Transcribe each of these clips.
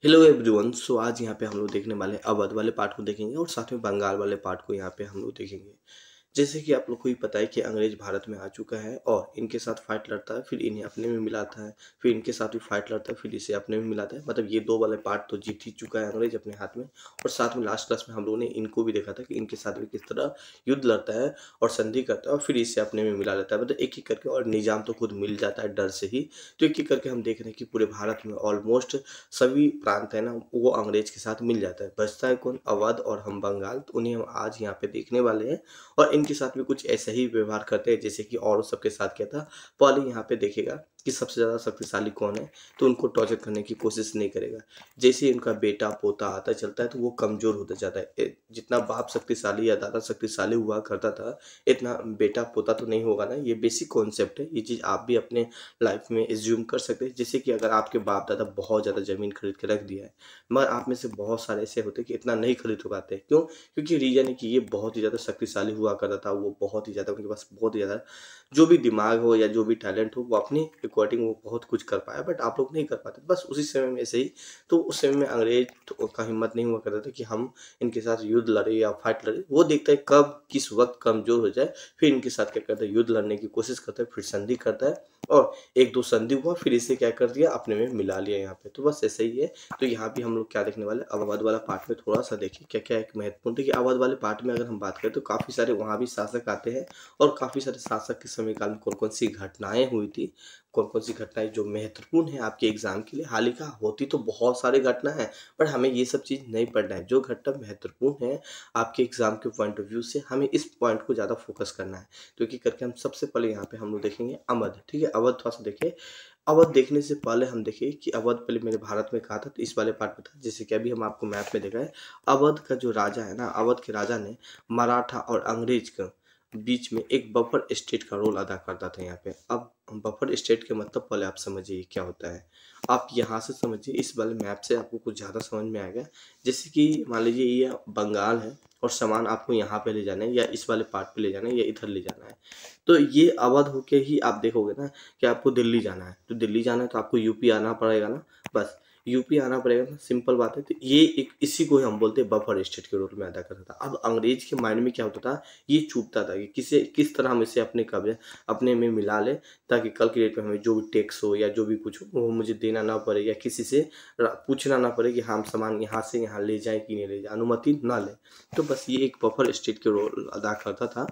Hello everyone. सो आज यहाँ पे हम लोग देखने वाले हैं अवध वाले पार्ट को देखेंगे और साथ में बंगाल वाले पार्ट को यहाँ पे हम लोग देखेंगे। जैसे कि आप लोग को ही पता है कि अंग्रेज भारत में आ चुका है और इनके साथ फाइट लड़ता है, फिर इन्हें अपने में मिलाता है, फिर इनके साथ भी फाइट लड़ता है, फिर इसे अपने में मिलाता है। मतलब ये दो वाले पार्ट तो जीत ही चुका है अंग्रेज अपने हाथ में। और साथ में लास्ट क्लास में हम लोगों ने इनको भी देखा था कि इनके साथ भी किस तरह युद्ध लड़ता है और संधि करता है और फिर इसे अपने में मिला लेता है। मतलब एक एक करके, और निजाम तो खुद मिल जाता है डर से ही। तो एक एक करके हम देख रहे हैं कि पूरे भारत में ऑलमोस्ट सभी प्रांत है ना, वो अंग्रेज के साथ मिल जाता है। बचता है कौन? अवध और हम बंगाल। तो उन्हें हम आज यहाँ पे देखने वाले हैं और इनके साथ भी कुछ ऐसा ही व्यवहार करते हैं जैसे कि और सबके साथ किया था। पहले यहाँ पे देखेगा कि सबसे ज़्यादा शक्तिशाली कौन है, तो उनको टॉर्चर करने की कोशिश नहीं करेगा। जैसे ही उनका बेटा पोता आता चलता है तो वो कमज़ोर होता जाता है। जितना बाप शक्तिशाली या दादा शक्तिशाली हुआ करता था, इतना बेटा पोता तो नहीं होगा ना। ये बेसिक कॉन्सेप्ट है। ये चीज़ आप भी अपने लाइफ में एज्यूम कर सकते हैं। जैसे कि अगर आपके बाप दादा बहुत ज़्यादा ज़मीन खरीद के रख दिया है, मगर आप में से बहुत सारे ऐसे होते हैं कि इतना नहीं खरीद पाते। क्यों? क्योंकि रीज़न है कि ये बहुत ही ज़्यादा शक्तिशाली हुआ करता था। वो बहुत ही ज़्यादा, उनके पास बहुत ही ज़्यादा जो भी दिमाग हो या जो भी टैलेंट हो, वो अपने अकॉर्डिंग वो बहुत कुछ कर पाया, बट आप लोग नहीं कर पाते। बस उसी समय में ऐसे ही। तो उस समय में अंग्रेज का हिम्मत नहीं हुआ करता था कि हम इनके साथ युद्ध लड़े या फाइट लड़े। वो देखता है कब किस वक्त कमज़ोर हो जाए, फिर इनके साथ क्या करता है, युद्ध लड़ने की कोशिश करता है, फिर संधि करता है। और एक दो संधि हुआ, फिर इसे क्या कर दिया, अपने में मिला लिया यहाँ पे। तो बस ऐसे ही है। तो यहाँ भी हम लोग क्या देखने वाले, अवध वाला पार्ट में थोड़ा सा देखिए क्या क्या एक महत्वपूर्ण। देखिए अवध वाले पार्ट में अगर हम बात करें तो काफ़ी सारे वहाँ भी शासक आते हैं और काफ़ी सारे शासक के समय काल में कौन कौन सी घटनाएं हुई थी, कौन कौन सी घटनाएं जो महत्वपूर्ण है आपके एग्जाम के लिए। हाल ही का होती तो बहुत सारी घटना है, पर हमें ये सब चीज़ नहीं पढ़ना है। जो घटना महत्वपूर्ण है आपके एग्जाम के पॉइंट ऑफ व्यू से, हमें इस पॉइंट को ज़्यादा फोकस करना है। तो कि करके हम सबसे पहले यहाँ पे हम लोग देखेंगे अवध। ठीक है, अवध थोड़ा सा देखिए। अवध देखने से पहले हम देखिए कि अवध पहले मेरे भारत में कहा था, तो इस वाले पार्ट में था। जैसे कि अभी हम आपको मैप में देखा है, अवध का जो राजा है ना, अवध के राजा ने मराठा और अंग्रेज का बीच में एक बफर स्टेट का रोल अदा करता था यहाँ पे। अब बफर स्टेट के मतलब पहले आप समझिए क्या होता है। आप यहाँ से समझिए, इस वाले मैप से आपको कुछ ज़्यादा समझ में आएगा। जैसे कि मान लीजिए ये बंगाल है और सामान आपको यहाँ पे ले जाना है, या इस वाले पार्ट पे ले जाना है, या इधर ले जाना है। तो ये अवध होके ही आप देखोगे ना कि आपको दिल्ली जाना है। तो दिल्ली जाना है तो आपको यूपी आना पड़ेगा ना। बस यूपी आना पड़ेगा ना, सिंपल बात है। तो ये एक इसी को ही हम बोलते हैं बफर स्टेट के रोल में अदा करता था। अब अंग्रेज के माइंड में क्या होता था, ये चूकता था कि किस तरह हम इसे अपने कब्जे अपने में मिला ले, ताकि कल की डेट में हमें जो भी टैक्स हो या जो भी कुछ हो वो मुझे देना ना पड़े, या किसी से पूछना ना पड़े कि हम सामान यहाँ से यहाँ ले जाएं कि नहीं ले जाए, अनुमति ना ले। तो बस ये एक बफर स्टेट के रोल अदा करता था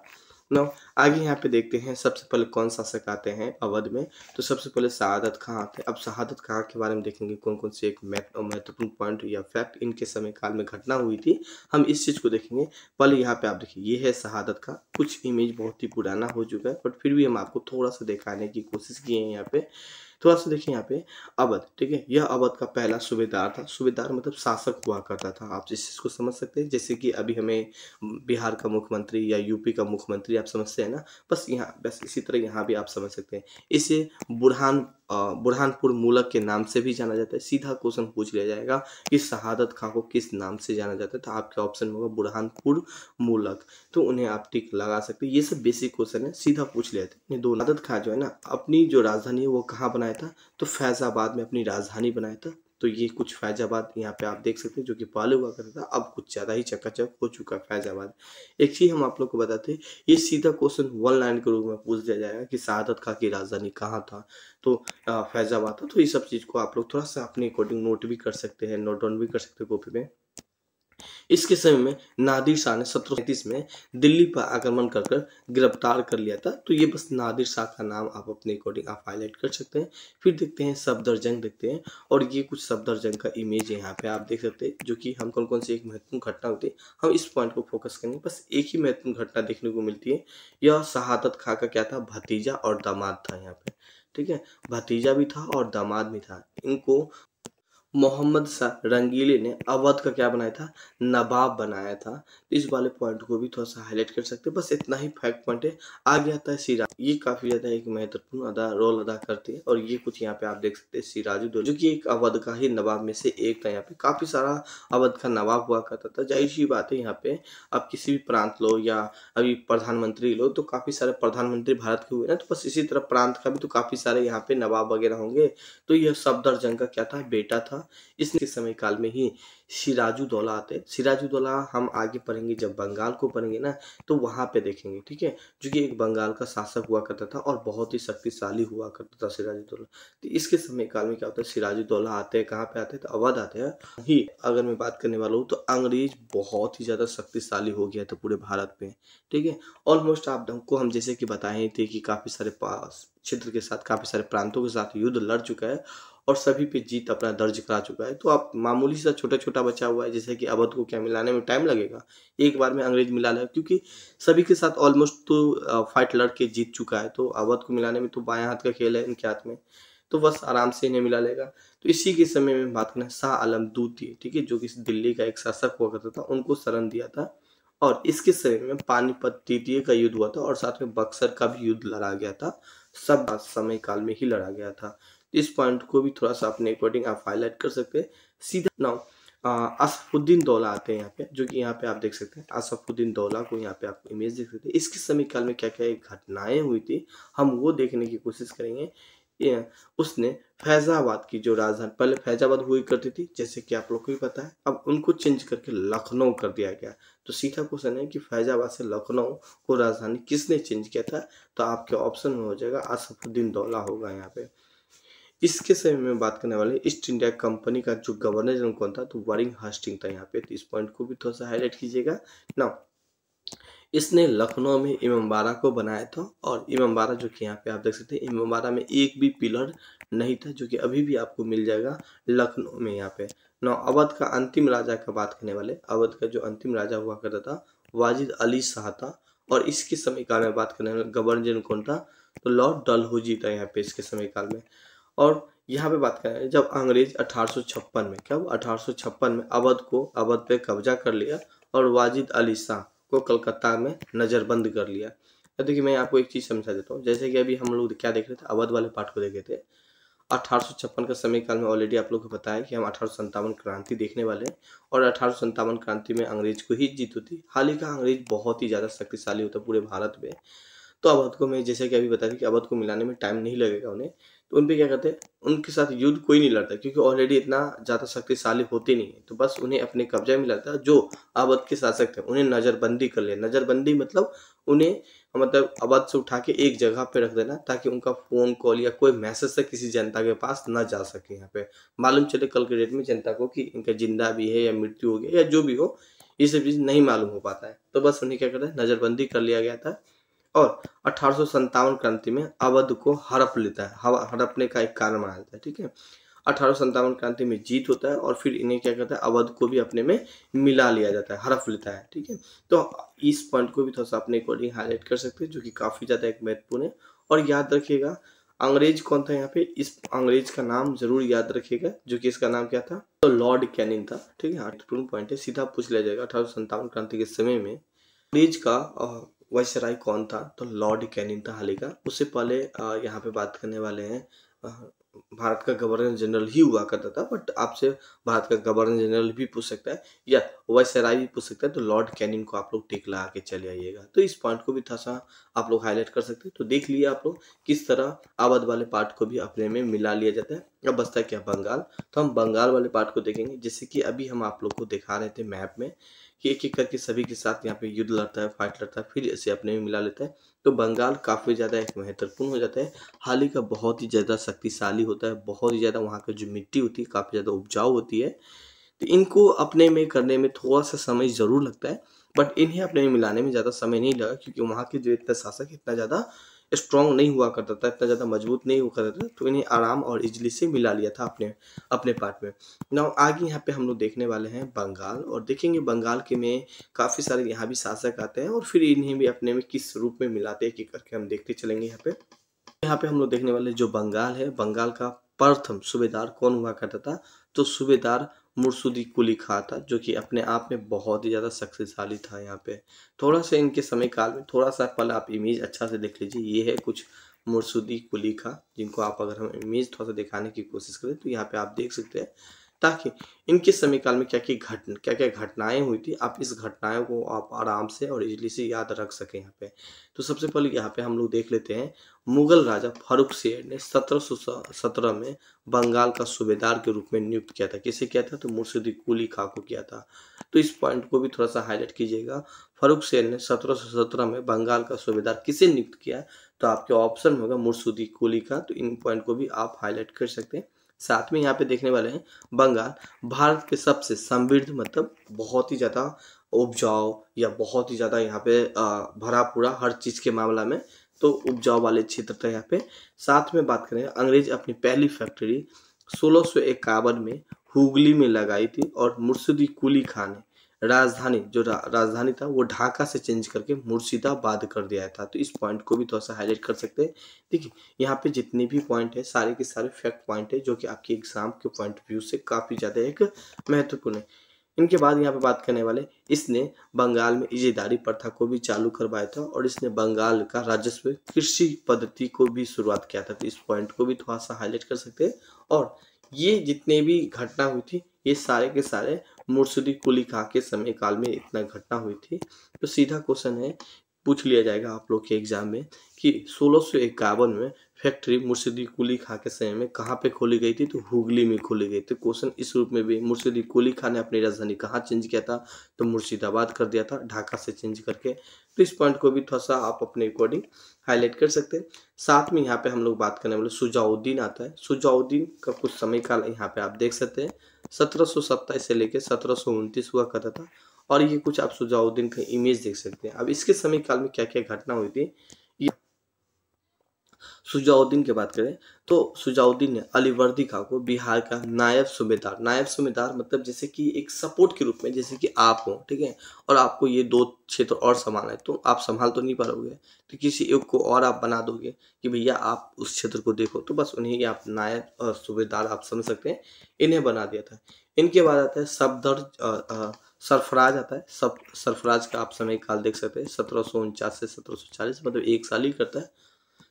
ना। आगे यहाँ पे देखते हैं सबसे पहले कौन शासक आते हैं अवध में। तो सबसे पहले शहादत खां आते हैं। अब शहादत खां के बारे में देखेंगे कौन कौन से एक महत्वपूर्ण पॉइंट या फैक्ट इनके समय काल में घटना हुई थी, हम इस चीज़ को देखेंगे। पहले यहाँ पे आप देखिए, ये है शहादत खां। कुछ इमेज बहुत ही पुराना हो चुका है, बट फिर भी हम आपको थोड़ा सा दिखाने की कोशिश किए हैं यहाँ पे। थोड़ा सा देखिए यहाँ पे अवध। ठीक है, यह अवध का पहला सूबेदार था। सूबेदार मतलब शासक हुआ करता था। आप इस चीज़ को समझ सकते हैं। जैसे कि अभी हमें बिहार का मुख्यमंत्री या यूपी का मुख्यमंत्री आप समझते हैं ना, बस यहाँ बस इसी तरह यहाँ भी आप समझ सकते हैं। इसे बुरहानपुर मूलक के नाम से भी जाना जाता है। सीधा क्वेश्चन पूछ लिया जाएगा कि शहादत खां को किस नाम से जाना जाता है, तो आपके ऑप्शन में होगा बुरहानपुर मूलक। तो उन्हें आप टिक लगा सकते हैं। ये सब बेसिक क्वेश्चन है, सीधा पूछ लिया था। ये दो शहादत खां जो है ना, अपनी जो राजधानी है वो कहाँ बनाया था, तो फैजाबाद में अपनी राजधानी बनाया था। तो ये कुछ फैजाबाद यहाँ पे आप देख सकते हैं, जो कि पहले हुआ करता था, अब कुछ ज़्यादा ही चकाचक हो चुका है फैजाबाद। एक चीज़ हम आप लोग को बताते हैं, ये सीधा क्वेश्चन वन लाइन के रूप में पूछ दिया जाएगा कि शहादत खां की राजधानी कहाँ था, तो फैजाबाद था। तो ये सब चीज़ को आप लोग थोड़ा सा अपने अकॉर्डिंग नोट भी कर सकते हैं, नोट डाउन भी कर सकते हैं कॉपी में। इसके समय में नादिर शाह ने 1737 में दिल्ली पर आक्रमण कर कर गिरफ्तार कर लिया था। तो ये बस नादिर शाह का नाम आप अपने अकॉर्डिंग आप हाईलाइट कर सकते हैं। फिर देखते हैं सफदरजंग देखते हैं, और ये कुछ सफदरजंग का इमेज है यहाँ पे आप देख सकते हैं, जो कि हम कौन कौन सी एक महत्वपूर्ण घटना होती है, हम इस पॉइंट को फोकस करेंगे। बस एक ही महत्वपूर्ण घटना देखने को मिलती है। यह शहादत खां का क्या था, भतीजा और दामाद था यहाँ पे। ठीक है, भतीजा भी था और दामाद भी था। इनको मोहम्मद शाह रंगीले ने अवध का क्या बनाया था, नवाब बनाया था। तो इस वाले पॉइंट को भी थोड़ा सा हाईलाइट कर सकते हैं। बस इतना ही फैक्ट पॉइंट है। आगे आता है सिराज। ये काफी ज्यादा एक महत्वपूर्ण रोल अदा करती है, और ये कुछ यहाँ पे आप देख सकते हैं सिराजुद्दौला, जो कि एक अवध का ही नवाब में से एक था। यहाँ पे काफी सारा अवध का नवाब हुआ करता था। जाहिर सी बात है, यहाँ पे आप किसी भी प्रांत लो या अभी प्रधानमंत्री लो, तो काफी सारे प्रधानमंत्री भारत के हुए ना, तो बस इसी तरह प्रांत का भी तो काफी सारे यहाँ पे नवाब वगैरह होंगे। तो यह सफदरजंग का क्या था, बेटा था। था। इसके समय काल में ही सिराजुद्दौला आते हैं। सिराजुद्दौला हम आगे पढ़ेंगे, जब बंगाल को पढ़ेंगे ना तो वहाँ पे देखेंगे, ठीक है। जो कि एक बंगाल का शासक हुआ करता था और बहुत ही शक्तिशाली हुआ करता था सिराजुद्दौला। तो इसके समय काल में क्या होता है, सिराजुद्दौला आते हैं, कहाँ पे आते हैं, तो अवध आते हैं। ही अगर मैं बात करने वाला हूँ तो अंग्रेज बहुत ही ज़्यादा शक्तिशाली हो गया था पूरे भारत में, ठीक है। ऑलमोस्ट आपको हम जैसे कि बताए थे कि काफ़ी सारे पास क्षेत्र के साथ, काफ़ी सारे प्रांतों के साथ युद्ध लड़ चुका है और सभी पे जीत अपना दर्ज करा चुका है। तो आप मामूली सा छोटा-छोटा बचा हुआ है, जैसे कि अवध को क्या मिलाने में टाइम लगेगा, एक बार में अंग्रेज मिला लेगा, क्योंकि सभी के साथ ऑलमोस्ट तो फाइट लड़ के जीत चुका है। तो अवध को मिलाने में तो बाएँ हाथ का खेल है इनके हाथ में, तो बस आराम से इन्हें मिला लेगा। तो इसी के समय में बात करें, शाह आलम द्वितीय, ठीक है, जो कि दिल्ली का एक शासक हुआ करता था, उनको शरण दिया था। और इसके समय में पानीपत तृतीय का युद्ध हुआ था और साथ में बक्सर का भी युद्ध लड़ा गया था। सब समय काल में ही लड़ा गया था। इस पॉइंट को भी थोड़ा सा अपने अकॉर्डिंग आप हाईलाइट कर सकते हैं। सीधा नाउ असफुद्दीन दौला आते हैं यहाँ पे, जो कि यहाँ पे आप देख सकते हैं असफुद्दीन दौला को, यहाँ पे आप इमेज देख सकते हैं। इसके समय काल में क्या क्या घटनाएं हुई थी, हम वो देखने की कोशिश करेंगे। उसने फैजाबाद की जो राजधानी, पहले फैजाबाद हुई करती थी, जैसे कि आप लोग को भी पता है, अब उनको चेंज करके लखनऊ कर दिया गया। तो सीधा क्वेश्चन है कि फैजाबाद से लखनऊ को राजधानी किसने चेंज किया था, तो आपके ऑप्शन में हो जाएगा असफुद्दीन दौला होगा यहाँ पे। इसके समय में बात करने वाले ईस्ट इंडिया कंपनी का जो गवर्नर जनरल कौन था, तो वारिंग हास्टिंग था यहाँ पे। तो इस पॉइंट को भी थोड़ा सा हाईलाइट कीजिएगा ना। इसने लखनऊ में इमामबाड़ा को बनाया था और इमामबाड़ा जो कि यहाँ पे आप देख सकते हैं, इमामबाड़ा में एक भी पिलर नहीं था, जो कि अभी भी आपको मिल जाएगा लखनऊ में यहाँ पे। नौ अवध का अंतिम राजा का बात करने वाले, अवध का जो अंतिम राजा हुआ करता था वाजिद अली शाह था। और इसके समय काल में बात करने वाले गवर्नर जनरल कौन था, तो लॉर्ड डलहौजी था यहाँ पे इसके समय काल में। और यहाँ पे बात करें, जब अंग्रेज 1856 में, क्या हुआ 1856 में अवध पे कब्जा कर लिया और वाजिद अली शाह को कलकत्ता में नज़रबंद कर लिया। अब देखिए मैं आपको एक चीज़ समझा देता हूँ। जैसे कि अभी हम लोग क्या देख रहे थे, अवध वाले पार्ट को देखे थे। 1856 का समय काल में ऑलरेडी आप लोग को पता है कि हम 1857 क्रांति देखने वाले हैं और 1857 क्रांति में अंग्रेज को ही जीत होती। हाल ही का अंग्रेज बहुत ही ज़्यादा शक्तिशाली होता पूरे भारत में। तो अवध को मैं जैसे कि अभी बता दें कि अवध को मिलाने में टाइम नहीं लगेगा उन्हें। तो उन पे क्या करते हैं, उनके साथ युद्ध कोई नहीं लड़ता, क्योंकि ऑलरेडी इतना ज़्यादा शक्तिशाली होते नहीं है। तो बस उन्हें अपने कब्जे में लाता है। जो अवध के शासक थे उन्हें नज़रबंदी कर लिया। नज़रबंदी मतलब उन्हें, मतलब अवध से उठा के एक जगह पे रख देना, ताकि उनका फ़ोन कॉल या कोई मैसेज से किसी जनता के पास न जा सके। यहाँ पे मालूम चले कल के डेट में जनता को कि इनका जिंदा भी है या मृत्यु हो गया या जो भी हो, ये सब चीज़ नहीं मालूम हो पाता है। तो बस उन्हें क्या करता है, नज़रबंदी कर लिया गया था। और 1857 क्रांति में अवध को हड़प लेता है, हड़पने का एक कारण माना जाता है, ठीक है। 1857 क्रांति में जीत होता है और फिर इन्हें क्या करता है, अवध को भी अपने में मिला लिया जाता है, हड़प लेता है, ठीक है। तो इस पॉइंट को भी थोड़ा सा अपने अकॉर्डिंग हाईलाइट कर सकते हैं, जो कि काफ़ी ज़्यादा एक महत्वपूर्ण है। और याद रखिएगा अंग्रेज कौन था यहाँ पे, इस अंग्रेज का नाम जरूर याद रखिएगा, जो कि इसका नाम क्या था, तो लॉर्ड कैनिंग था, ठीक है। महत्वपूर्ण पॉइंट है, सीधा पूछ लिया जाएगा। 1857 क्रांति के समय में अंग्रेज का वायसराय कौन था, तो लॉर्ड कैनिंग था हाल ही का। उससे पहले यहाँ पे बात करने वाले हैं, भारत का गवर्नर जनरल ही हुआ करता था, बट आपसे भारत का गवर्नर जनरल भी पूछ सकता है या वायसराय भी पूछ सकता है। तो लॉर्ड कैनिंग को आप लोग टिक लगा के चले आइएगा। तो इस पॉइंट को भी थोड़ा सा आप लोग हाईलाइट कर सकते हैं। तो देख लिए आप लोग किस तरह अवध वाले पार्ट को भी अपने में मिला लिया जाता है। अब बचता है क्या, बंगाल। तो हम बंगाल वाले पार्ट को देखेंगे, जैसे कि अभी हम आप लोग को दिखा रहे थे मैप में कि एक एक करके सभी के साथ यहाँ पे युद्ध लड़ता है, फाइट लड़ता है, फिर इसे अपने में मिला लेता है। तो बंगाल काफ़ी ज़्यादा एक महत्वपूर्ण हो जाता है। हाल ही का बहुत ही ज़्यादा शक्तिशाली होता है, बहुत ही ज़्यादा वहाँ की जो मिट्टी होती है काफ़ी ज़्यादा उपजाऊ होती है। तो इनको अपने में करने में थोड़ा सा समय ज़रूर लगता है, बट इन्हें अपने में मिलाने में ज़्यादा समय नहीं लगा, क्योंकि वहाँ के जो इतना शासक इतना ज़्यादा स्ट्रॉन्ग नहीं हुआ करता था, इतना ज़्यादा मजबूत नहीं हुआ करता था। तो इन्हें आराम और इजली से मिला लिया था अपने अपने पार्ट में। नाउ आगे यहाँ पे हम लोग देखने वाले हैं बंगाल, और देखेंगे बंगाल के में काफ़ी सारे यहाँ भी शासक आते हैं और फिर इन्हें भी अपने में किस रूप में मिलाते हैं कि करके हम देखते चलेंगे। यहाँ पे हम लोग देखने वाले जो बंगाल है, बंगाल का प्रथम सूबेदार कौन हुआ करता था, तो सूबेदार मुर्शुदी कुली खां था, जो कि अपने आप में बहुत ही ज़्यादा शक्तिशाली था। यहाँ पे थोड़ा सा इनके समय काल में थोड़ा सा पल आप इमेज अच्छा से देख लीजिए। ये है कुछ मुर्शुदी कुली खां, जिनको आप अगर हम इमेज थोड़ा सा दिखाने की कोशिश करें तो यहाँ पे आप देख सकते हैं। ताकि इनके समय काल में क्या क्या घटनाएं हुई थी, आप इस घटनाओं को आप आराम से और इजली से याद रख सकें यहाँ पे। तो सबसे पहले यहाँ पे हम लोग देख लेते हैं, मुगल राजा फारूक शेर ने 1717 में बंगाल का सूबेदार के रूप में नियुक्त किया था। किसे किया था? तो मुर्शिद कुली खां को किया था। तो इस पॉइंट को भी थोड़ा सा हाईलाइट कीजिएगा। फारूक शेर ने 1717 में बंगाल का सूबेदार किसे नियुक्त किया? तो आपके ऑप्शन में होगा मुर्शिद कुली खां। तो इन पॉइंट को भी आप हाईलाइट कर सकते हैं। साथ में यहाँ पे देखने वाले हैं, बंगाल भारत के सबसे समृद्ध, मतलब बहुत ही ज़्यादा उपजाऊ या बहुत ही ज़्यादा यहाँ पे भरा पूरा हर चीज़ के मामला में तो उपजाऊ वाले क्षेत्र था यहाँ पे। साथ में बात करें, अंग्रेज अपनी पहली फैक्ट्री 1651 में हुगली में लगाई थी और मुर्शिद कुली खां ने राजधानी था वो ढाका से चेंज करके मुर्शिदाबाद कर दिया था। तो इस पॉइंट को भी थोड़ा सा हाईलाइट कर सकते हैं। देखिए यहाँ पे जितने भी पॉइंट है सारे के सारे फैक्ट पॉइंट है जो कि आपके एग्जाम के पॉइंट ऑफ व्यू से काफ़ी ज़्यादा एक महत्वपूर्ण है। इनके बाद यहाँ पे बात करने वाले, इसने बंगाल में इजेदारी प्रथा को भी चालू करवाया था और इसने बंगाल का राजस्व कृषि पद्धति को भी शुरुआत किया था। तो इस पॉइंट को भी थोड़ा सा हाईलाइट कर सकते हैं। और ये जितने भी घटना हुई थी ये सारे के सारे मुर्शिद कुली खां के समय काल में इतना घटना हुई थी। तो सीधा क्वेश्चन है, पूछ लिया जाएगा आप लोग के एग्जाम में कि 1651 में फैक्ट्री मुर्शिद कुली खां के समय में कहाँ पे खोली गई थी? तो हुगली में खोली गई थी। क्वेश्चन इस रूप में भी, मुर्शिद कुली खां ने अपनी राजधानी कहाँ चेंज किया था? तो मुर्शिदाबाद कर दिया था, ढाका से चेंज करके। तो इस पॉइंट को भी थोड़ा सा आप अपने अकॉर्डिंग हाईलाइट कर सकते हैं। साथ में यहाँ पे हम लोग बात करने वाले शुजाउद्दीन आता है। शुजाउद्दीन का कुछ समय काल यहाँ पे आप देख सकते हैं, 1727 से लेकर 1729 हुआ करता था। और ये कुछ आप शुजाउद्दीन का इमेज देख सकते हैं। अब इसके समय काल में क्या क्या घटना हुई थी, शुजाउद्दीन की बात करें तो शुजाउद्दीन ने अलीवर्दी खां को बिहार का नायब सूबेदार मतलब जैसे कि एक सपोर्ट के रूप में, जैसे कि आप हो, ठीक है, और आपको ये 2 क्षेत्र और संभालना है तो आप संभाल तो नहीं पाओगे, तो किसी एक को और आप बना दोगे कि भैया आप उस क्षेत्र को देखो, तो बस उन्हें ही आप नायब सूबेदार आप समझ सकते हैं, इन्हें बना दिया था। इनके बाद आता है सरफराज आता है। सरफराज का आप समय काल देख सकते हैं, 1749 से 1740, मतलब 1 साल ही करता है।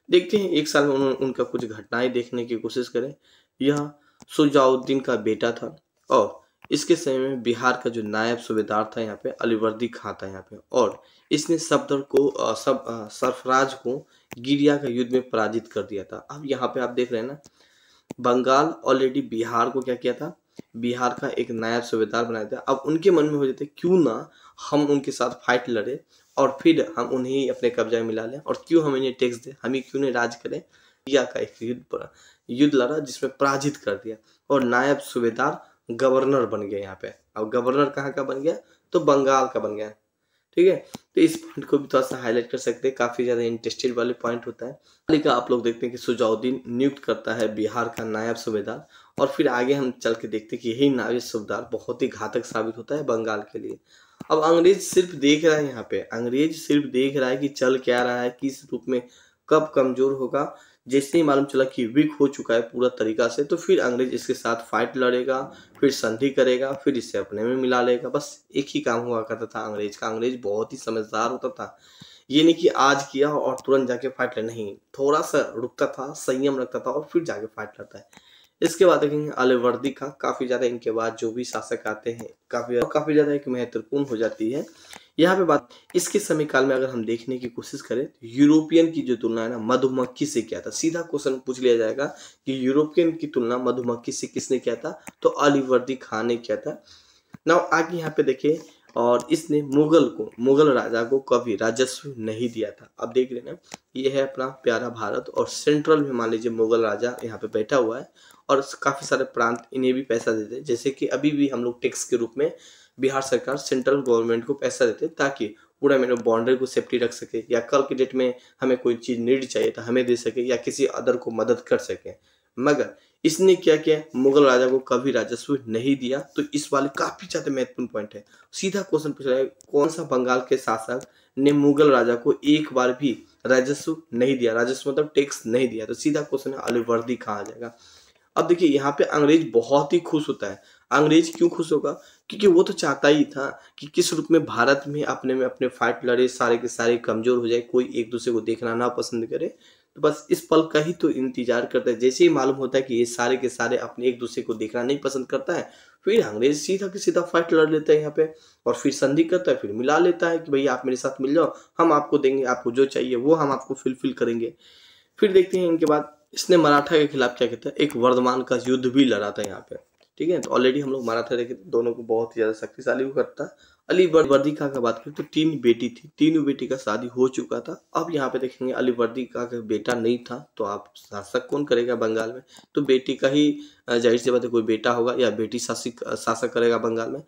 देखते हैं 1 साल में उनका कुछ घटनाएं देखने की कोशिश करें। यह शुजाउद्दीन का बेटा था और इसके समय में बिहार का जो नायब सूबेदार था यहाँ पे अलीवर्दी खां था यहाँ पे, और इसने सरफराज को गिरिया का युद्ध में पराजित कर दिया था। अब यहाँ पे आप देख रहे हैं ना, बंगाल ऑलरेडी बिहार को क्या किया था, बिहार का एक नायब सूबेदार बनाया था। अब उनके मन में हो जाते क्यों ना हम उनके साथ फाइट लड़े और फिर हम उन्हें अपने कब्जा में मिला लें, और क्यों हम इन्हें टैक्स दें, हम ही क्यों नहीं राज करें। बिहार का एक युद्ध लड़ा जिसमें पराजित कर दिया और नायब सूबेदार गवर्नर बन गया यहाँ पे। अब गवर्नर कहाँ का बन गया? तो बंगाल का बन गया, ठीक है। तो इस पॉइंट को भी थोड़ा सा हाईलाइट कर सकते हैं, काफी ज्यादा इंटरेस्टेड वाले पॉइंट होता है। का आप लोग देखते हैं कि शुजाउद्दीन नियुक्त करता है बिहार का नायब सूबेदार, और फिर आगे हम चल के देखते हैं कि यही नायब सूबेदार बहुत ही घातक साबित होता है बंगाल के लिए। अब अंग्रेज सिर्फ देख रहा है, यहाँ पे अंग्रेज सिर्फ देख रहा है कि चल क्या रहा है, किस रूप में कब कमजोर होगा। जैसे ही मालूम चला कि वीक हो चुका है पूरा तरीका से, तो फिर अंग्रेज इसके साथ फाइट लड़ेगा, फिर संधि करेगा, फिर इसे अपने में मिला लेगा। बस एक ही काम हुआ करता था अंग्रेज का। अंग्रेज बहुत ही समझदार होता था, ये नहीं कि आज किया और तुरंत जाके फाइट लड़, नहीं, थोड़ा सा रुकता था, संयम रखता था और फिर जाके फाइट लड़ता है। इसके बाद देखेंगे अलीवर्दी खां, काफी ज्यादा इनके बाद जो भी शासक आते हैं काफी ज्यादा एक महत्वपूर्ण हो जाती है। यहाँ पे बात, इसके समय काल में अगर हम देखने की कोशिश करें तो यूरोपियन की जो तुलना है ना मधुमक्खी से किया था। सीधा क्वेश्चन पूछ लिया जाएगा कि यूरोपियन की तुलना मधुमक्खी से किसने किया था? तो अलीवर्दी खां ने किया था। ना आगे यहाँ पे देखिए, और इसने मुगल राजा को कभी राजस्व नहीं दिया था। अब देख रहे हैं ना, ये है अपना प्यारा भारत और सेंट्रल में मान लीजिए मुगल राजा यहाँ पे बैठा हुआ है और काफी सारे प्रांत इन्हें भी पैसा देते हैं। जैसे कि अभी भी हम लोग टैक्स के रूप में बिहार सरकार सेंट्रल गवर्नमेंट को पैसा देते हैं ताकि पूरा मेरे बाउंड्री को सेफ्टी रख सके, या कल के डेट में हमें कोई चीज नीड चाहिए तो हमें दे सके, या किसी अदर को मदद कर सके। मगर इसने क्या किया, मुगल राजा को कभी राजस्व नहीं दिया। तो इस वाले काफी ज्यादा महत्वपूर्ण पॉइंट है। सीधा क्वेश्चन पूछ रहा है, कौन सा बंगाल के शासक ने मुगल राजा को एक बार भी राजस्व नहीं दिया? राजस्व मतलब टैक्स नहीं दिया। तो सीधा क्वेश्चन है अलीवर्दी खां आ जाएगा। अब देखिए यहाँ पे अंग्रेज बहुत ही खुश होता है। अंग्रेज क्यों खुश होगा? क्योंकि वो तो चाहता ही था कि किस रूप में भारत में अपने फाइट लड़े, सारे के सारे कमजोर हो जाए, कोई एक दूसरे को देखना ना पसंद करे। तो बस इस पल का ही तो इंतजार करते हैं। जैसे ही मालूम होता है कि ये सारे के सारे अपने एक दूसरे को देखना नहीं पसंद करता है, फिर अंग्रेज सीधा के सीधा फाइट लड़ लेता है यहाँ पे, और फिर संधि करता है, फिर मिला लेता है कि भैया आप मेरे साथ मिल जाओ, हम आपको देंगे, आपको जो चाहिए वो हम आपको फुलफिल करेंगे। फिर देखते हैं इनके बाद इसने मराठा के खिलाफ क्या कहता है, एक वर्धमान का युद्ध भी लड़ा था यहाँ पे। ठीक है, तो ऑलरेडी हम लोग मराठा देखे दोनों को बहुत ही ज्यादा शक्तिशाली हुआ करता। अलीवर्दी खां का बात करें तो 3 बेटी थी, तीनों बेटी का शादी हो चुका था। अब यहाँ पे देखेंगे अलीवर्दी खां का बेटा नहीं था, तो आप शासक कौन करेगा बंगाल में, तो बेटी का ही जाहिर सी बात है कोई बेटा होगा या बेटी शासक करेगा बंगाल में।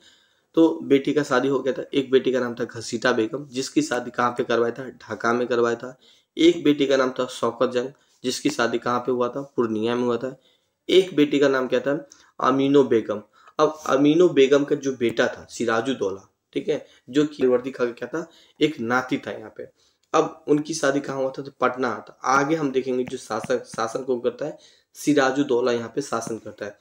तो बेटी का शादी हो गया था। एक बेटी का नाम था घसीटा बेगम, जिसकी शादी कहाँ पे करवाया था, ढाका में करवाया था। एक बेटी का नाम था शौकत जंग, जिसकी शादी कहाँ पे हुआ था, पूर्णिया में हुआ था। एक बेटी का नाम क्या था, अमीनो बेगम। अब अमीनो बेगम का जो बेटा था सिराजुद्दौला, ठीक है, जो कि अलीवर्दी खां का क्या था, एक नाती था यहाँ पे। अब उनकी शादी कहाँ हुआ था, तो पटना था। आगे हम देखेंगे जो शासन कौन करता है, सिराजुद्दौला यहाँ पे शासन करता है।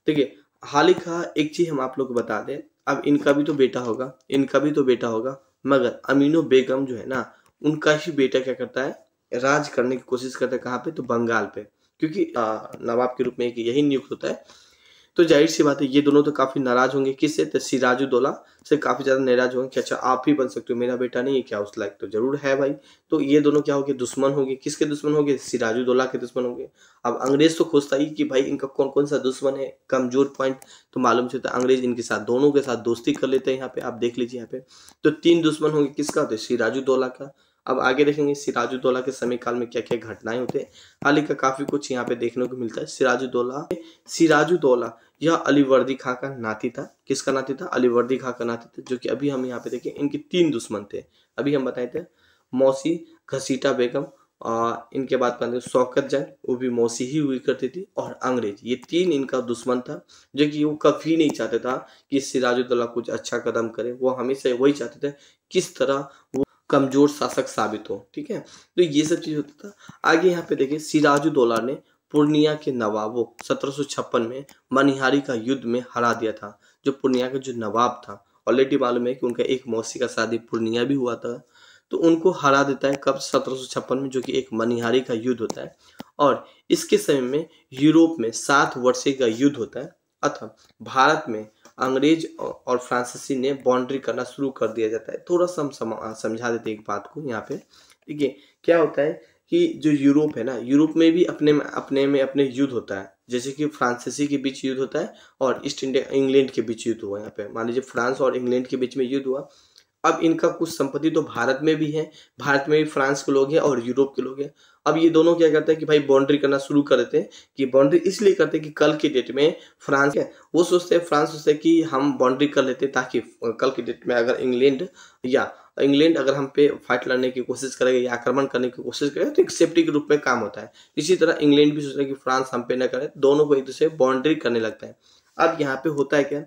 देखिए हाल का एक चीज हम आप लोग को बता दें, अब इनका भी तो बेटा होगा, इनका भी तो बेटा होगा, मगर अमीनो बेगम जो है ना, उनका ही बेटा क्या करता है, राज करने की कोशिश करता है। कहाँ पे, तो बंगाल पे, क्योंकि नवाब के रूप में एक यही नियुक्त होता है। तो जाहिर सी बात है ये दोनों तो काफी नाराज होंगे, किससे, तो सिराजुद्दौला से काफी ज्यादा नाराज होंगे कि अच्छा आप ही बन सकते हो, मेरा बेटा नहीं है क्या, उस लायक तो जरूर है भाई। तो ये दोनों क्या हो गए, दुश्मन हो गए। किसके दुश्मन हो गए, सिराजुद्दौला के दुश्मन हो गए। अब अंग्रेज तो खोजता ही कि भाई इनका कौन कौन सा दुश्मन है, कमजोर पॉइंट तो मालूम चलता है। अंग्रेज इनके साथ दोनों के साथ दोस्ती कर लेते हैं। यहाँ पे आप देख लीजिए, यहाँ पे तो 3 दुश्मन होंगे, किसका, तो सिराजुद्दौला का। अब आगे देखेंगे सिराजुद्दौला के समय काल में क्या क्या घटनाएं होते हैं। हाल ही का काफी कुछ यहाँ पे देखने को मिलता है। सिराजुद्दौला यह अलीवर्दी खां का नाती था। किसका नाती था, अलीवर्दी खां का नाती था, जो कि अभी हम यहाँ पे देखें इनके 3 दुश्मन थे। अभी हम बताए थे मौसी घसीटा बेगम, और इनके बाद शौकत जंग, वो भी मौसी ही हुई करती थी, और अंग्रेज, ये 3 इनका दुश्मन था। जो कि वो कभी नहीं चाहते था कि सिराजुद्दौला कुछ अच्छा कदम करे, वो हमेशा वही चाहते थे किस तरह वो कमजोर शासक साबित हो। ठीक है, तो ये सब चीज होता था। आगे यहाँ पे देखिए सिराजुद्दौला ने पूर्णिया के नवाबों 1756 में मनिहारी का युद्ध में हरा दिया था। जो पूर्णिया का जो नवाब था, ऑलरेडी मालूम है कि उनका एक मौसी का शादी पूर्णिया भी हुआ था, तो उनको हरा देता है कब, 1756 में, जो कि एक मनिहारी का युद्ध होता है। और इसके समय में यूरोप में 7 वर्षीय का युद्ध होता है, अतः भारत में अंग्रेज और फ्रांसीसी ने बाउंड्री करना शुरू कर दिया जाता है। थोड़ा सा हम समझा देते हैं एक बात को यहाँ पे। देखिए क्या होता है कि जो यूरोप है ना, यूरोप में भी अपने युद्ध होता है। जैसे कि फ्रांसीसी के बीच युद्ध होता है और ईस्ट इंडिया इंग्लैंड के बीच युद्ध हुआ। यहाँ पे मान लीजिए फ्रांस और इंग्लैंड के बीच में युद्ध हुआ। अब इनका कुछ संपत्ति तो भारत में भी है, भारत में भी फ्रांस के लोग हैं और यूरोप के लोग हैं। अब ये दोनों क्या करते हैं कि भाई बाउंड्री करना शुरू कर देते हैं। कि बाउंड्री इसलिए करते हैं कि कल के डेट में फ्रांस है, वो सोचते हैं, फ्रांस सोचते हैं कि हम बाउंड्री कर लेते हैं, ताकि कल के डेट में अगर इंग्लैंड अगर हम पे फाइट लड़ने की कोशिश करेगा या आक्रमण करने की कोशिश करेगा, तो एक सेफ्टी के रूप में काम होता है। इसी तरह इंग्लैंड भी सोचता है कि फ्रांस हम पे न करे, दोनों को एक दूसरे बाउंड्री करने लगता है। अब यहाँ पे होता है क्या,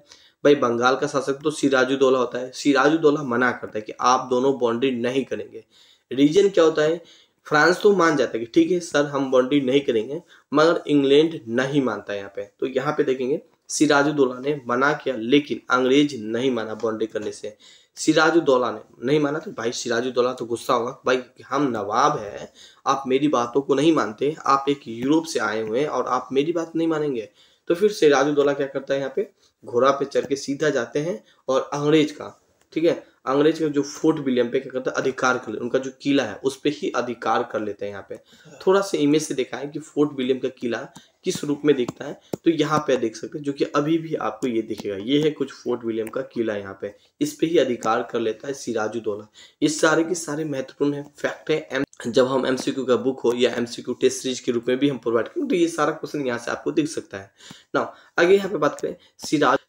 भाई बंगाल का शासक तो सिराजुद्दौला होता है। सिराजुद्दौला मना करता है कि आप दोनों बाउंड्री नहीं करेंगे। रीजन क्या होता है, फ्रांस तो मान जाता है कि ठीक है सर हम बाउंड्री नहीं करेंगे, मगर इंग्लैंड नहीं मानता है यहाँ पे। तो यहाँ पे देखेंगे सिराजुद्दौला ने मना किया, लेकिन अंग्रेज नहीं माना बाउंड्री करने से। सिराजुद्दौला ने नहीं माना, तो भाई सिराजुद्दौला तो गुस्सा होगा, भाई हम नवाब हैं, आप मेरी बातों को नहीं मानते, आप एक यूरोप से आए हुए हैं और आप मेरी बात नहीं मानेंगे। तो फिर सिराजुद्दौला क्या करता है, यहाँ पे घोड़ा पे चढ़ के सीधा जाते हैं और अंग्रेज का, ठीक है, अंग्रेज का जो फोर्ट विलियम पे क्या करता है, अधिकार कर ले, उनका जो किला है उस पे ही अधिकार कर लेते हैं। यहाँ पे थोड़ा सा इमेज से देखा है कि फोर्ट विलियम का किला किस रूप में दिखता है, तो यहाँ पे देख सकते हैं, जो कि अभी भी आपको ये दिखेगा, ये है कुछ फोर्ट विलियम का किला। यहाँ पे इस पे ही अधिकार कर लेता है सिराजुद्दौला। ये सारे के सारे महत्वपूर्ण है फैक्ट है। जब हम एमसीक्यू का बुक हो या एमसीक्यू टेस्ट सीरीज के रूप में भी हम प्रोवाइड करें, तो ये सारा क्वेश्चन यहाँ से आपको दिख सकता है ना। आगे यहाँ पे बात करें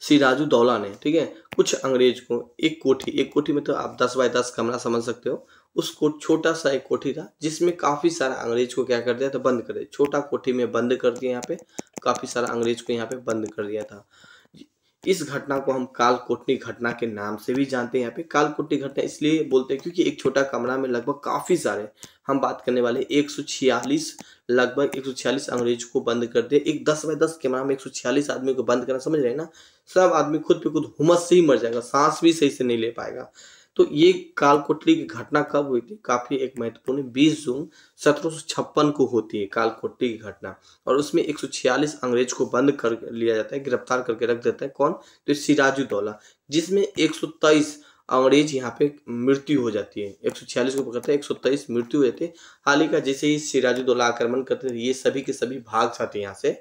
सिराजुद्दौला ने, ठीक है, कुछ अंग्रेज को एक कोठी में, तो आप 10 बाय 10 कमरा समझ सकते हो, उसको छोटा सा एक कोठी था जिसमें काफी सारा अंग्रेज को क्या कर दिया था, बंद कर दिया। छोटा कोठी में बंद कर दिया, यहाँ पे काफी सारा अंग्रेज को यहाँ पे बंद कर दिया था। इस घटना को हम कालकोटनी घटना के नाम से भी जानते हैं। यहाँ पे कालकोटनी घटना इसलिए बोलते हैं क्योंकि एक छोटा कमरा में लगभग काफी सारे, हम बात करने वाले 146 लगभग 146 अंग्रेज को बंद कर दिया। एक 10 बाय 10 कैमरा में 146 आदमी को बंद करना, समझ रहे हैं ना, सब आदमी खुद पे खुद हुमस से ही मर जाएगा, सांस भी सही से नहीं ले पाएगा। तो ये कालकोटरी की घटना कब हुई थी? काफ़ी एक महत्वपूर्ण 20 जून 1756 को होती है कालकोटरी की घटना, और उसमें 146 अंग्रेज को बंद कर लिया जाता है, गिरफ्तार करके रख देता है। कौन? तो सिराजुद्दौला, जिसमें 123 अंग्रेज यहाँ पे मृत्यु हो जाती है। 146 को पकड़ते हैं, 123 मृत्यु हुए थे। हाल ही का जैसे ही सिराजुद्दौला आक्रमण करते थे, ये सभी के सभी भाग जाते हैं यहाँ से,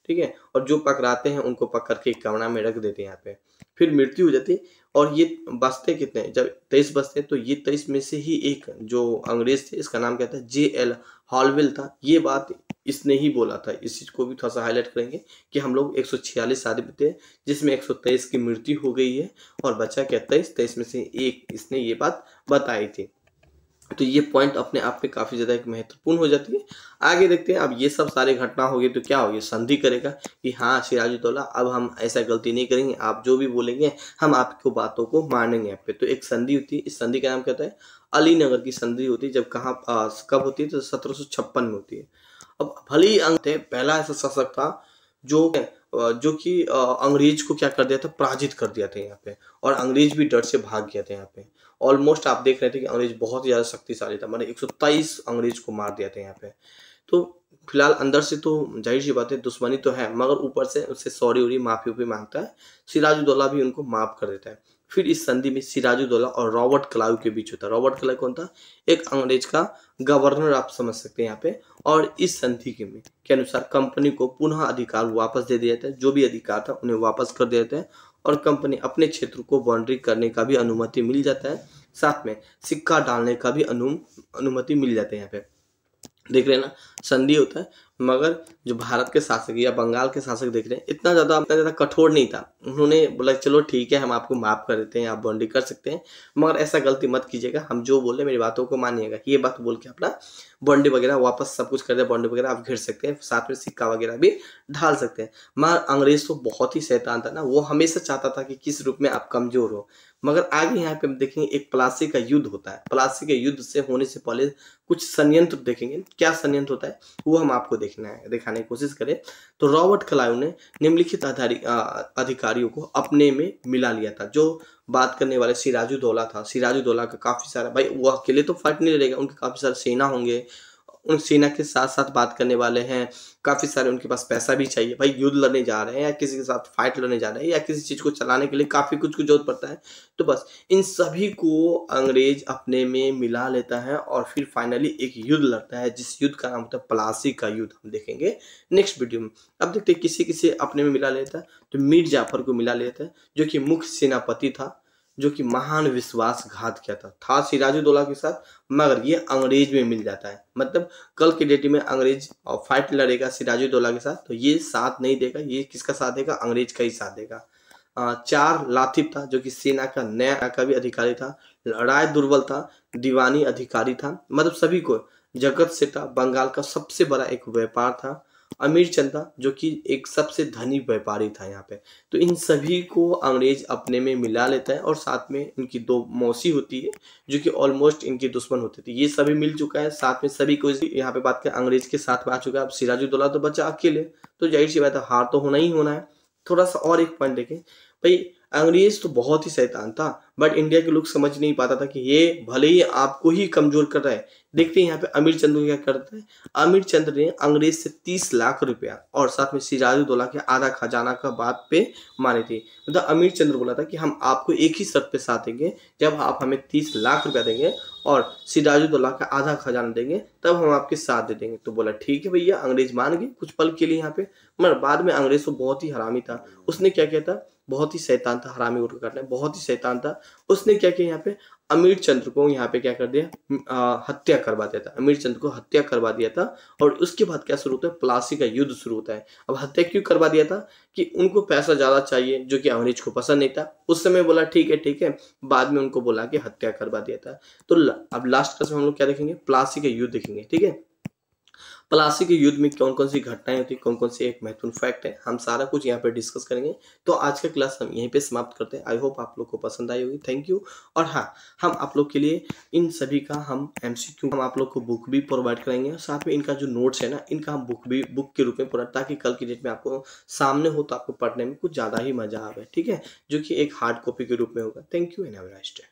ठीक है। और जो पकड़ाते हैं उनको पकड़ के एक कमरा में रख देते हैं यहाँ पे, फिर मृत्यु हो जाती है। और ये बचते कितने, जब 23 बचते हैं, तो ये 23 में से ही एक जो अंग्रेज थे, इसका नाम क्या था? JL हॉलवेल था। ये बात इसने ही बोला था। इस चीज को भी थोड़ा सा हाईलाइट करेंगे कि हम लोग 146 आदमी थे, जिसमें 123 की मृत्यु हो गई है और बचा क्या? 23 में से एक, इसने ये बात बताई थी। तो ये पॉइंट अपने आप में काफी ज्यादा एक महत्वपूर्ण हो जाती है। आगे देखते हैं। अब ये सब सारे घटना हो गई तो क्या होगी? संधि करेगा कि हाँ सिराजुद्दौला, अब हम ऐसा गलती नहीं करेंगे, आप जो भी बोलेंगे हम आपको बातों को मानेंगे यहाँ पे। तो एक संधि होती है, इस संधि का नाम क्या होता है? अलीनगर की संधि होती है। जब कहाँ कब होती है? तो 1756 में होती है। अब भले ही अंग थे, पहला ऐसा शासक था जो कि अंग्रेज को क्या कर दिया था? पराजित कर दिया था यहाँ पे, और अंग्रेज भी डर से भाग गया था यहाँ पे। ऑलमोस्ट आप देख रहे थे कि अंग्रेज बहुत ज्यादा शक्तिशाली था, मतलब 123 अंग्रेज को मार दिया था यहाँ पे। तो फिलहाल अंदर से तो जाहिर सी बात है दुश्मनी तो है, मगर ऊपर से उससे सॉरी वॉरी माफी भी मांगता है। सिराजुद्दौला भी उनको माफ कर देता है। फिर इस संधि में सिराजुद्दौला और रॉबर्ट क्लाइव के बीच होता है। रॉबर्ट क्लाइव कौन था? एक अंग्रेज का गवर्नर, आप समझ सकते हैं यहाँ पे। और इस संधि के अनुसार कंपनी को पुनः अधिकार वापस दे दिया जाता है, जो भी अधिकार था उन्हें वापस कर दिया जाता है, और कंपनी अपने क्षेत्र को बाउंड्री करने का भी अनुमति मिल जाता है। साथ में सिक्का डालने का भी अनुमति मिल जाता है यहाँ पे। देख रहे हैं ना, संधि होता है, मगर जो भारत के शासक या बंगाल के शासक देख रहे हैं, इतना ज्यादा कठोर नहीं था। उन्होंने बोला चलो ठीक है, हम आपको माफ कर देते हैं, आप बॉन्डिंग कर सकते हैं, मगर ऐसा गलती मत कीजिएगा, हम जो बोले मेरी बातों को मानिएगा। ये बात बोल के अपना बॉन्डिंग वगैरह वापस सब कुछ कर दे, बॉन्डिंग वगैरह आप घेर सकते हैं, साथ में सिक्का वगैरह भी ढाल सकते हैं। मगर अंग्रेज तो बहुत ही शैतान था ना, वो हमेशा चाहता था कि किस रूप में आप कमजोर हो। मगर आगे यहाँ पे हम देखेंगे एक प्लासी का युद्ध होता है। प्लासी के युद्ध से होने से पहले कुछ संयंत्र देखेंगे। क्या संयंत्र होता है वो हम आपको दिखाने की कोशिश करें। तो रॉबर्ट क्लाइव ने निम्नलिखित अधिकारियों को अपने में मिला लिया था। जो बात करने वाले सिराजुद्दौला था, सिराजुद्दौला का काफी सारा, भाई वो अकेले तो फाइट नहीं लड़ेगा, उनके काफी सारे सेना होंगे, उन सेना के साथ साथ बात करने वाले हैं, काफी सारे उनके पास पैसा भी चाहिए। भाई युद्ध लड़ने जा रहे हैं या किसी के साथ फाइट लड़ने जा रहे हैं या किसी चीज को चलाने के लिए काफी कुछ की जरूरत पड़ता है। तो बस इन सभी को अंग्रेज अपने में मिला लेता है और फिर फाइनली एक युद्ध लड़ता है, जिस युद्ध का नाम होता है प्लासी का युद्ध। हम देखेंगे नेक्स्ट वीडियो में। अब देखते हैं किसी किसी अपने में मिला लेता है। तो मीर जाफर को मिला लेता है, जो कि मुख्य सेनापति था, जो कि महान विश्वासघात किया था सिराजुद्दौला के साथ, मगर ये अंग्रेज में मिल जाता है। मतलब कल के डेट में अंग्रेज फाइट लड़ेगा सिराजुद्दौला के साथ, तो ये साथ नहीं देगा, ये किसका साथ देगा? अंग्रेज का ही साथ देगा। 4 लाथिब था, जो कि सेना का नया का भी अधिकारी था। राय दुर्बल था, दीवानी अधिकारी था, मतलब सभी को। जगत सेठ था, बंगाल का सबसे बड़ा एक व्यापार था। अमीर चंद था, जो कि एक सबसे धनी व्यापारी था यहाँ पे। तो इन सभी को अंग्रेज अपने में मिला लेता है, और साथ में इनकी 2 मौसी होती है, जो कि ऑलमोस्ट इनकी दुश्मन होती थी। ये सभी मिल चुका है, साथ में सभी को यहाँ पे बात करें अंग्रेज के साथ में आ चुका है। अब सिराजुद्दौला तो बचा अकेले, तो जाहिर सी बात है हार तो होना ही होना है। थोड़ा सा और एक पॉइंट देखें भाई, अंग्रेज तो बहुत ही शैतान था, बट इंडिया के लोग समझ नहीं पाता था कि ये भले ही आपको ही कमजोर कर रहा है। देखते हैं यहाँ पे अमीर चंद क्या करता है। अमीर चंद ने अंग्रेज से 30 लाख रुपया और साथ में सिराजुद्दौला के आधा खजाना का बात पे मानी थी। मतलब अमीर चंद बोला था कि हम आपको एक ही शर्त पे साथ देंगे, जब आप हमें 30 लाख रुपया देंगे और सिराजुद्दौला का आधा खजाना देंगे, तब हम आपके साथ दे देंगे। तो बोला ठीक है भैया, अंग्रेज मान गए कुछ पल के लिए यहाँ पे। मगर बाद में अंग्रेज तो बहुत ही हरामी था, उसने क्या किया था? बहुत ही शैतान था, हरामी उठ काटना, बहुत ही शैतान था। उसने क्या किया यहाँ पे? अमीर चंद्र को यहाँ पे क्या कर दिया? हत्या करवा दिया था। अमीर चंद्र को हत्या करवा दिया था, और उसके बाद क्या शुरू होता है? प्लासी का युद्ध शुरू होता है। अब हत्या क्यों करवा दिया था? कि उनको पैसा ज्यादा चाहिए, जो कि अंग्रेज को पसंद नहीं था। उस समय बोला ठीक है ठीक है, बाद में उनको बोला कि हत्या करवा दिया था। तो अब लास्ट क्लास में हम लोग क्या देखेंगे? प्लासी का युद्ध देखेंगे, ठीक है। प्लासी के युद्ध में कौन कौन सी घटनाएं होती है, कौन कौन से एक महत्वपूर्ण फैक्ट है, हम सारा कुछ यहाँ पे डिस्कस करेंगे। तो आज का क्लास हम यहीं पे समाप्त करते हैं। आई होप आप लोग को पसंद आई होगी। Thank you. और हाँ, हम आप लोग के लिए इन सभी का हम MCQ, हम आप लोग को बुक भी प्रोवाइड करेंगे, और साथ में इनका जो नोट्स है ना, इनका हम बुक के रूप में प्रोवाइड, ताकि कल की डेट में आपको सामने हो तो आपको पढ़ने में कुछ ज़्यादा ही मजा आवे, ठीक है, जो कि एक हार्ड कॉपी के रूप में होगा। Thank you and have a nice day.